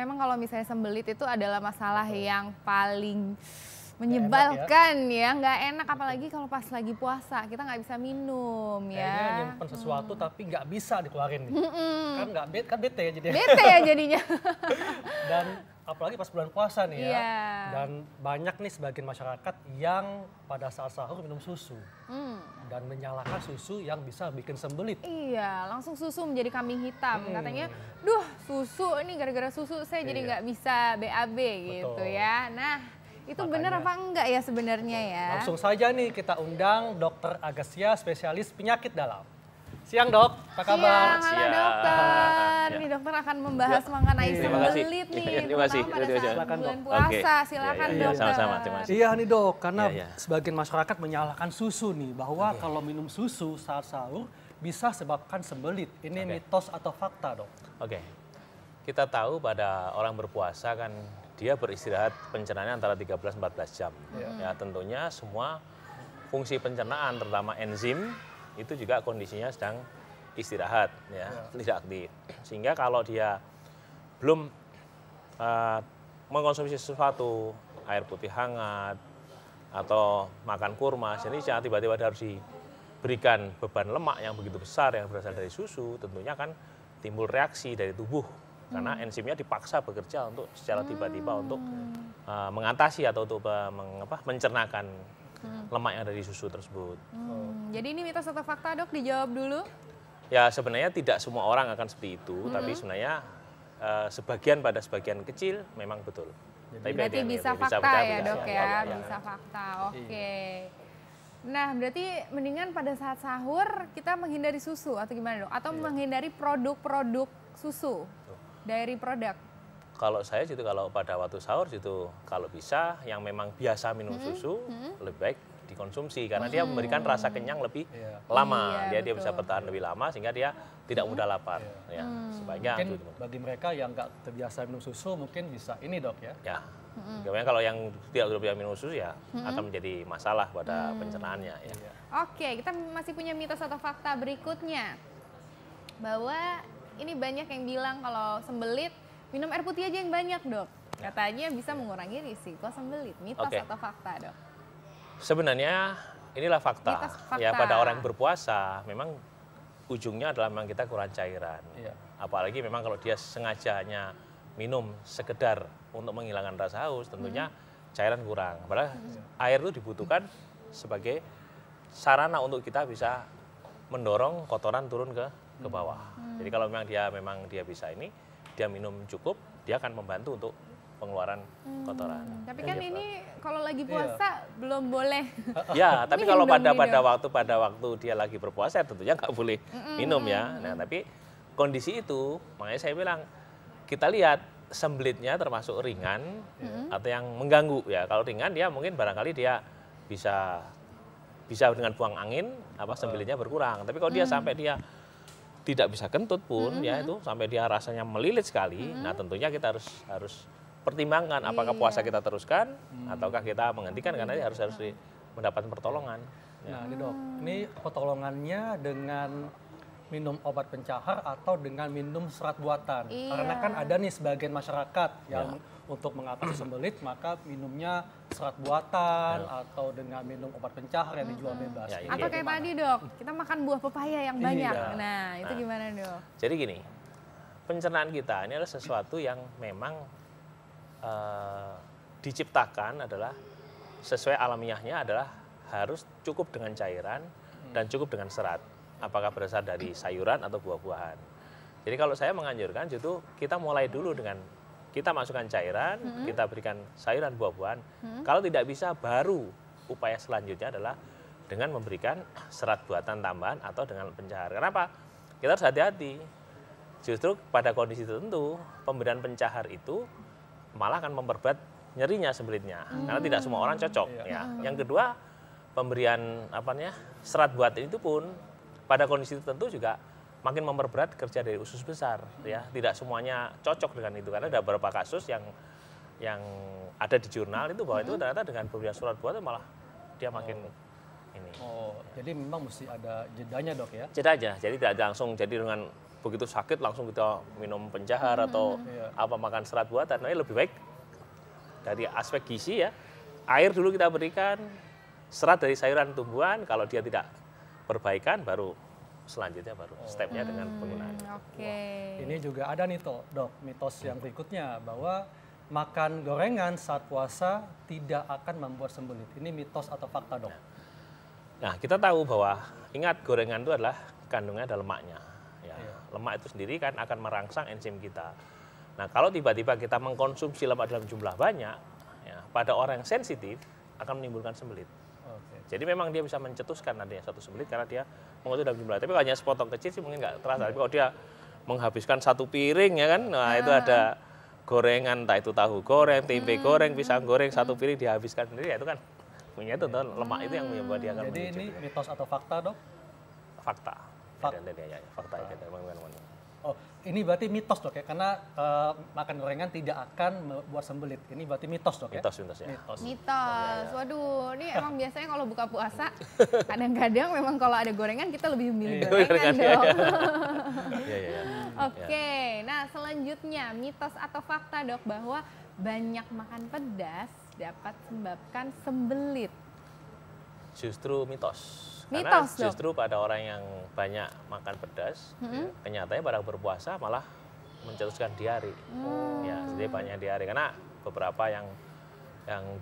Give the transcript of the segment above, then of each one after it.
memang kalau misalnya sembelit itu adalah masalah yang paling menyebalkan ya, nggak enak apalagi kalau pas lagi puasa kita nggak bisa minum ya. Kayaknya nyimpen sesuatu tapi nggak bisa dikeluarin nih. Kan nggak kan bete ya jadinya. Bete ya jadinya. Dan apalagi pas bulan puasa nih ya. Iya. Dan banyak nih sebagian masyarakat yang pada saat sahur minum susu. Dan menyalahkan susu yang bisa bikin sembelit. Iya, langsung susu menjadi kambing hitam. Katanya, duh susu ini gara-gara susu saya jadi nggak bisa BAB gitu ya. Nah, itu benar apa enggak ya sebenarnya ya? Langsung saja nih kita undang Dr. Agassia, spesialis penyakit dalam. Siang dok, apa kabar? Siang, halo dokter. Ini dokter akan membahas mengenai sembelit nih, terima kasih. terutama pada saat Silakan, bulan Dok. puasa. Silakan dokter. Sama-sama, terima kasih. Iya nih dok, karena Iya. sebagian masyarakat menyalahkan susu nih, bahwa kalau minum susu saat sahur bisa sebabkan sembelit. Ini mitos atau fakta dok? Oke, kita tahu pada orang berpuasa kan dia beristirahat pencernaannya antara 13-14 jam. Ya tentunya semua fungsi pencernaan terutama enzim itu juga kondisinya sedang istirahat ya, tidak aktif. Sehingga kalau dia belum mengkonsumsi sesuatu, air putih hangat atau makan kurma, jadi tiba-tiba harus diberikan beban lemak yang begitu besar yang berasal dari susu, tentunya kan timbul reaksi dari tubuh karena enzimnya dipaksa bekerja untuk secara tiba-tiba untuk mengatasi atau untuk mencernakan lemak yang ada di susu tersebut. Jadi ini mitos atau fakta dok, dijawab dulu. Ya sebenarnya tidak semua orang akan seperti itu, tapi sebenarnya sebagian kecil memang betul. Tapi Berarti bisa fakta ya dok ya, bisa fakta. Oke. Nah berarti mendingan pada saat sahur kita menghindari susu atau gimana dok? Atau menghindari produk-produk susu dari produk? Kalau saya gitu, kalau pada waktu sahur gitu, kalau bisa yang memang biasa minum susu lebih baik dikonsumsi karena dia memberikan rasa kenyang lebih lama, dia bisa bertahan lebih lama sehingga dia tidak mudah lapar. Ya, sebaiknya Mungkin bagi mereka yang nggak terbiasa minum susu mungkin bisa ini dok ya. Ya, kemudian kalau yang tidak terbiasa minum susu ya akan menjadi masalah pada pencernaannya. Ya. Oke, kita masih punya mitos atau fakta berikutnya bahwa ini banyak yang bilang kalau sembelit minum air putih aja yang banyak dok. Katanya bisa mengurangi risiko sembelit. Mitos atau fakta dok? Sebenarnya inilah fakta. Mitos, fakta. Ya pada orang yang berpuasa memang ujungnya adalah memang kita kurang cairan. Apalagi memang kalau dia sengaja hanya minum sekedar untuk menghilangkan rasa haus, tentunya cairan kurang. Padahal air itu dibutuhkan sebagai sarana untuk kita bisa mendorong kotoran turun ke bawah. Jadi kalau memang dia bisa ini, dia minum cukup, dia akan membantu untuk pengeluaran kotoran. Tapi kan ini kalau lagi puasa belum boleh. Ya, tapi kalau minum. pada waktu dia lagi berpuasa tentunya nggak boleh minum ya. Nah, tapi kondisi itu makanya saya bilang kita lihat sembelitnya termasuk ringan atau yang mengganggu ya. Kalau ringan dia mungkin barangkali dia bisa dengan buang angin sembelitnya berkurang. Tapi kalau dia sampai dia tidak bisa kentut pun ya itu sampai dia rasanya melilit sekali. Nah, tentunya kita harus pertimbangkan apakah puasa kita teruskan ataukah kita menghentikan karena dia harus mendapatkan pertolongan. Nah ini dok, ini pertolongannya dengan minum obat pencahar atau dengan minum serat buatan. Karena kan ada nih sebagian masyarakat yang untuk mengatasi sembelit maka minumnya serat buatan atau dengan minum obat pencahar yang dijual bebas. Atau kayak tadi dok, kita makan buah pepaya yang banyak. Nah itu gimana dok? Jadi gini, pencernaan kita ini adalah sesuatu yang memang diciptakan adalah sesuai alamiahnya adalah harus cukup dengan cairan dan cukup dengan serat. Apakah berasal dari sayuran atau buah-buahan. Jadi kalau saya menganjurkan justru kita mulai dulu dengan kita masukkan cairan, kita berikan sayuran buah-buahan. Kalau tidak bisa baru upaya selanjutnya adalah dengan memberikan serat buatan tambahan atau dengan pencahar. Kenapa? Kita harus hati-hati. Justru pada kondisi tertentu pemberian pencahar itu malah akan memperberat nyerinya sembelitnya. Karena tidak semua orang cocok ya. Yang kedua, pemberian serat buatan itu pun pada kondisi tertentu juga makin memperberat kerja dari usus besar ya. Tidak semuanya cocok dengan itu karena ada beberapa kasus yang ada di jurnal itu bahwa itu ternyata dengan pemberian surat buatan malah dia makin ini. Jadi memang mesti ada jedanya dok ya? Jeda aja, jadi tidak langsung jadi dengan begitu sakit langsung kita minum pencahar atau apa makan serat buatan. Nah, lebih baik dari aspek gizi ya, air dulu kita berikan, serat dari sayuran tumbuhan, kalau dia tidak perbaikan baru selanjutnya baru stepnya dengan penggunaan. Oke. Ini juga ada nih dok, mitos yang berikutnya bahwa makan gorengan saat puasa tidak akan membuat sembelit. Ini mitos atau fakta dok? Nah, kita tahu bahwa ingat gorengan itu adalah kandungannya ada lemaknya. Ya, lemak itu sendiri kan akan merangsang enzim kita. Nah, kalau tiba-tiba kita mengkonsumsi lemak dalam jumlah banyak, ya, pada orang yang sensitif akan menimbulkan sembelit. Jadi memang dia bisa mencetuskan adanya satu sembelit karena dia mengonsumsi dalam jumlah. Tapi kalau hanya sepotong kecil sih mungkin nggak terasa. Tapi kalau dia menghabiskan satu piring ya kan, nah itu ada gorengan, entah itu tahu goreng, tempe goreng, pisang goreng, satu piring dihabiskan sendiri, ya itu kan punya itu lemak itu yang membuat dia akan. Jadi ini mitos atau fakta dok? Fakta. Fakta ya. Oh, ini berarti mitos dok ya, karena makan gorengan tidak akan membuat sembelit. Ini berarti mitos dok ya? Mitos ya. Mitos. Waduh, ini emang biasanya kalau buka puasa, kadang-kadang memang kalau ada gorengan kita lebih memilih gorengan dong. Iya. Oke, nah selanjutnya mitos atau fakta dok bahwa banyak makan pedas dapat menyebabkan sembelit. Justru mitos. Karena Mitos, justru pada orang yang banyak makan pedas, kenyataannya pada berpuasa malah mencetuskan diare. Ya, jadi banyak diare karena beberapa yang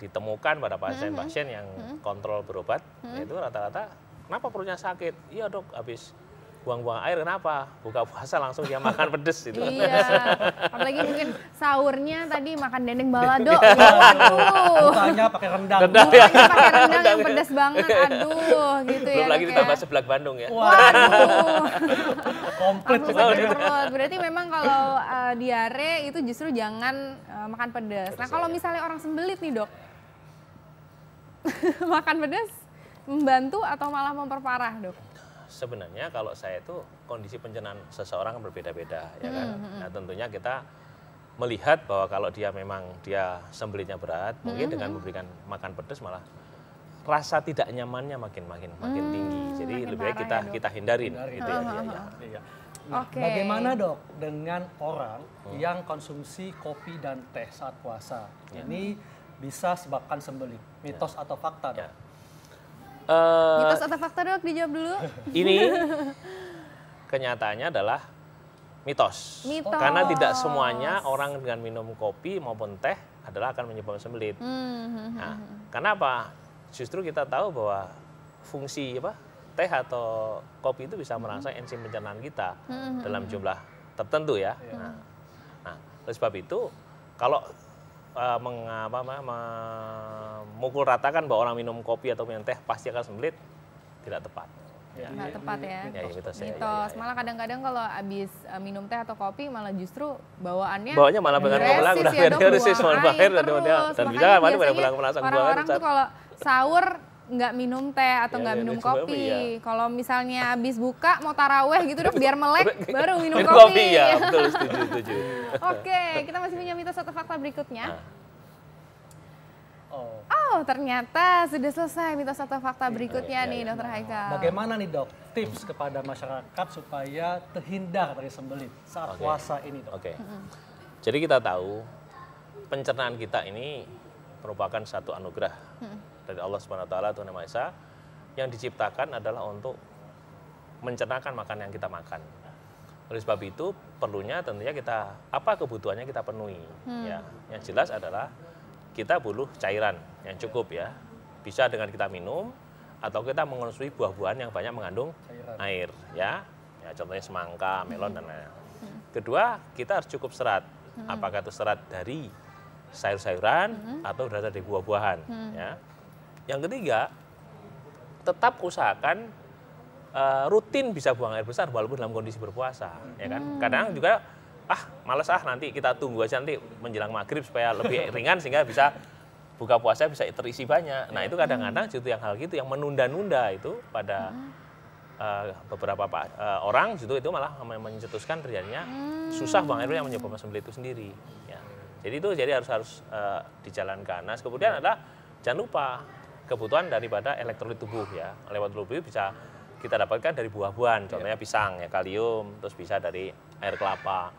ditemukan pada pasien-pasien yang kontrol berobat, itu rata-rata kenapa perutnya sakit? Iya dok, habis buang-buang air, kenapa? Buka puasa langsung dia makan pedes itu. Iya, apalagi mungkin sahurnya tadi makan dendeng balado. Waduh. Bukanya pakai rendang. Bukanya pakai rendang yang pedas banget, aduh gitu ya. Belum lagi ditambah seblak Bandung ya. Waduh. Komplit. Berarti memang kalau diare itu justru jangan makan pedas. Nah kalau misalnya orang sembelit nih dok, makan pedas membantu atau malah memperparah dok? Sebenarnya kalau saya itu kondisi pencernaan seseorang berbeda-beda ya kan. Nah tentunya kita melihat bahwa kalau dia memang dia sembelitnya berat, mungkin dengan memberikan makan pedas malah rasa tidak nyamannya makin tinggi. Jadi lebih baik kita hindarin gitu ya. Iya. Nah, bagaimana dok dengan orang yang konsumsi kopi dan teh saat puasa? Ini bisa sebabkan sembelit. Mitos atau fakta dok? Mitos atau fakta dok, dijawab dulu. Ini kenyataannya adalah mitos. Karena tidak semuanya orang dengan minum kopi maupun teh adalah akan menyebabkan sembelit. Nah, kenapa? Justru kita tahu bahwa fungsi teh atau kopi itu bisa merangsang enzim pencernaan kita dalam jumlah tertentu ya. Nah, oleh sebab itu kalau memukul ratakan bahwa orang minum kopi atau minum teh pasti akan sembelit, tidak tepat. Nggak tepat ya. Mitos. Malah kadang-kadang kalau habis minum teh atau kopi malah justru bawaannya malah dengan udah air dan bisa orang-orang tuh kalau sahur nggak minum teh atau nggak minum kopi. Kalau misalnya habis buka mau taraweh gitu dok, biar melek baru minum kopi. Ya, betul, setuju. Oke, kita masih punya mitos atau fakta berikutnya. Oh, ternyata sudah selesai mitos atau fakta berikutnya nih Dokter Haikal. Bagaimana nih dok tips kepada masyarakat supaya terhindar dari sembelit saat puasa ini dok? Jadi kita tahu pencernaan kita ini merupakan satu anugerah dari Allah Subhanahu wa taala, Tuhan Yang Maha Esa, yang diciptakan adalah untuk mencernakan makanan yang kita makan. Oleh sebab itu perlunya tentunya kita apa kebutuhannya kita penuhi. Ya, yang jelas adalah kita butuh cairan yang cukup ya. Bisa dengan kita minum atau kita mengonsumsi buah-buahan yang banyak mengandung air ya. Ya contohnya semangka, melon dan lain-lain. Kedua, kita harus cukup serat. Apakah itu serat dari sayur-sayuran atau dari buah-buahan ya. Yang ketiga, tetap usahakan rutin bisa buang air besar walaupun dalam kondisi berpuasa ya kan. Kadang juga males nanti kita tunggu aja nanti menjelang maghrib supaya lebih ringan sehingga bisa buka puasa bisa terisi banyak. Nah itu kadang-kadang justru yang hal gitu yang menunda-nunda itu pada beberapa orang justru itu malah mencetuskan terjadinya susah buang air yang menyebabkan sembelit itu sendiri. Ya. Jadi harus dijalankan. Nah kemudian adalah jangan lupa kebutuhan daripada elektrolit tubuh ya. Lewat tubuh bisa kita dapatkan dari buah-buahan, contohnya pisang, ya kalium, terus bisa dari air kelapa.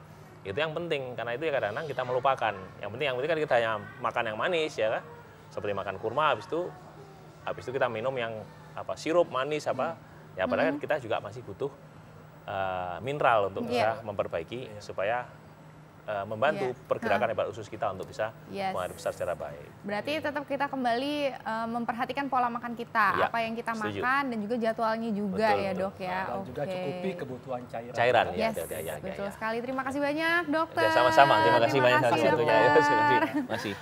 Itu yang penting, karena itu ya kadang-kadang kita melupakan. Yang penting kan kita hanya makan yang manis ya kan, seperti makan kurma, habis itu kita minum yang sirup manis ya padahal kita juga masih butuh mineral untuk bisa memperbaiki supaya membantu pergerakan hebat usus kita untuk bisa mengalir besar secara baik. Berarti tetap kita kembali memperhatikan pola makan kita, apa yang kita makan dan juga jadwalnya juga ya dok ya. Dan juga cukupi kebutuhan cairan. Cairan yes, ya. Betul sekali. Terima kasih banyak dokter. Ya, sama-sama. Terima kasih banyak atas waktunya. Dokter. Masih.